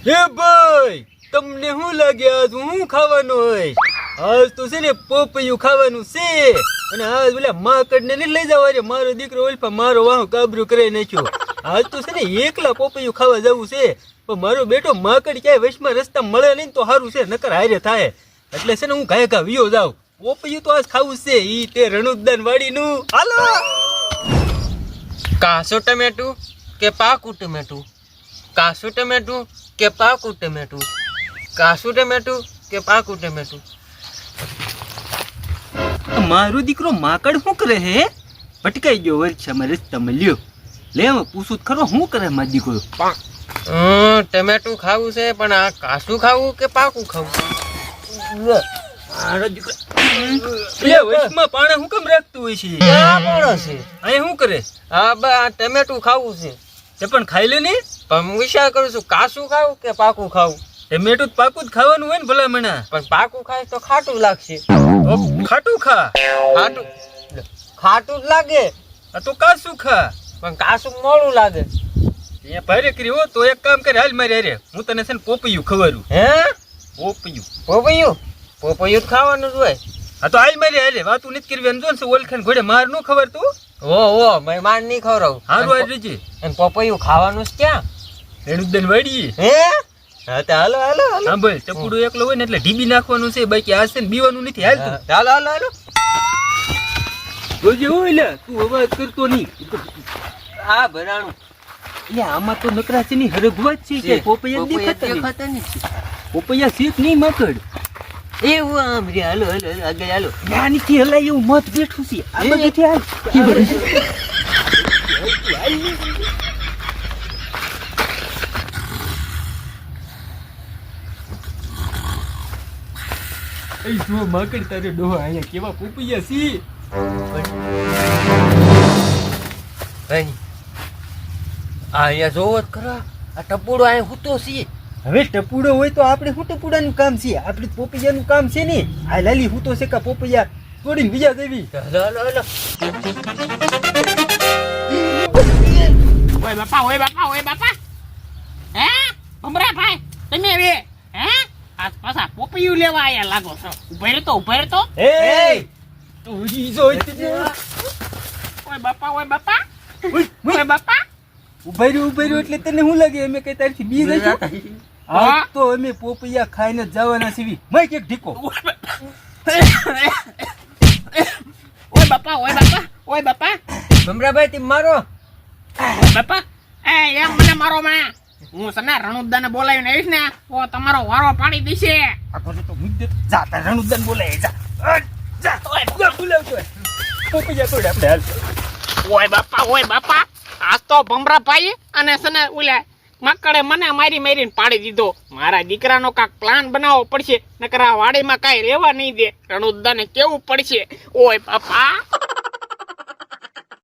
હે ભાઈ, તમને શું લાગે આજ હું ખાવાનું હોય? આજ તો છે ને પોપૈયું ખાવાનું છે. અને આજ ઓલા માકડ ને લઈ જવા રે, મારો દીકરો ઓલપા મારો વાહ કાબરું કરી નાખ્યો. આજ તો છે ને એકલા પોપૈયું ખાવા જવું છે, પણ મારો બેટો માકડ ક્યાંય વચમાં રસ્તા મળે નહીં તો સારું છે, નકર હારે થાય. એટલે છે ને હું ઘાય ઘા વિયો જાઉં. પોપૈયું તો આજ ખાવું છે, ઈ તે રણુદાન વાડીનું. હાલો. કાસું ટમેટું કે પાકું ટમેટું? કાસું ટમેટું કે પાકું ટમેટું? કાસું ટમેટું કે પાકું ટમેટું? મારો દીકરો માકડ શું કરે હે? ભટકાઈ ગયો વર્ષામાં રસ્તામાં લ્યો. લે હવે પૂછું તો ખરો શું કરે મારો દીકરો? ટમેટું ખાવું છે, પણ આ કાસું ખાવું કે પાકું ખાવું? મારો દીકરો લે વચમાં પાણા શું કેમ રાખતું હોય છે? ક્યાં માણસ છે? અહીં શું કરે? હા બા ટમેટું ખાવું છે, તે પણ ખાઈ લે ને. પણ હું વિચાર કરું છું કાસું ખાવું કે પાકું ખાવું. ટમેટું જ પાકું જ ખાવાનું હોય ને ભલામણા. પણ પાકું ખાય તો ખાટું લાગશે. તો ખાટું ખા. ખાટું ખાટું જ લાગે, આ તો કાસું ખા. પણ કાસું મોડું લાગે. અહીંયા ભારે કરી હો તો એક કામ કરે, હાલ મારી હારે હું તને છે ને પોપૈયું ખવડાવું. હે પોપૈયું પોપૈયું? પોપૈયું જ ખાવાનું જ હોય. હા તો હાલ મારી હારે વાતું નથી કરવી. જો ને ઓળખાણ ઘોડે માર નો ખબર તું. ઓ મહેમાન નહીં ખવડાવું. હારું હાલ રીજી. અને પોપૈયું ખાવાનું જ ક્યાં? રેણુદાન વાડી. હે હા તો હાલો હાલો હાલો. હા ભાઈ, ટપુડો એકલો હોય ને એટલે ઢીબી નાખવાનું છે, બાકી આ છે ને બીવાનું નથી. હાલ તું. હાલો હાલો હાલો. જોજે હોય લે, તું અવાજ કરતો નહીં. હા ભરાણું. એટલે આમાં તો નકરા છે ની હરગવા જ છે કે પોપૈયા દેખાતા નહીં. પોપૈયા શીખ નહીં માકડ. એવું આમ રે. હાલો હાલો હાલો આગળ હાલો. નાનીથી હલાય એવું મત બેઠું છે. આ બધેથી હાલ. એ જો માકડ તારે ડોહા અહીંયા કેવા પોપૈયા છે. ભાઈ આ અહીંયા જોવો જ ખરા, આ ટપુડો અહીંયા હૂતો છે. હવે ટપુડો હોય તો આપણે શું ટપુડાનું કામ છે? આપણે પોપૈયાનું કામ છે ને. આ લાલી હું તો છે કે પોપૈયા તોડીને બીજા દેવી. હાલો હાલો હાલો. ઓય બાપા ઓય બાપા ઓય બાપા. હે ભમરા ભાઈ તમે હવે હે આ પાછા પોપૈયું લેવા આયા લાગો છો. ઉભા રહેતો ઉભા રહેતો. એ તોડી જોઈ તે. ઓય બાપા ઓય બાપા. ઉભા રહ્યો એટલે તને શું લાગે અમે કઈ તારથી બી જઈશું? આ તો અમે પોપૈયા ખાઈને જ જવાના છીએ. મેં કેક ઢીકો. ઓય બાપા. ભમરાભાઈ તી મારો. બાપા એ એમ મને મારો માં. હું સના રણુદાને બોલાવીને આવીશ ને તો તમારો વારો પાડી દેશે. આ તો મુદ્દે જાતા રણુદાન બોલાય જા. જા ઓય બોલાવતો. પોપૈયા તોડે આપણે હાલ. ઓય બાપા આજ તો ભમરા ભાઈ અને સના ઓલા મકડે મને મારીને પાડી દીધો. મારા દીકરાનો કાંક પ્લાન બનાવવો પડશે, નકર આ વાડીમાં કાંઈ રહેવા નહીં દે. રણુદાને કેવું પડશે. ઓય બાપા.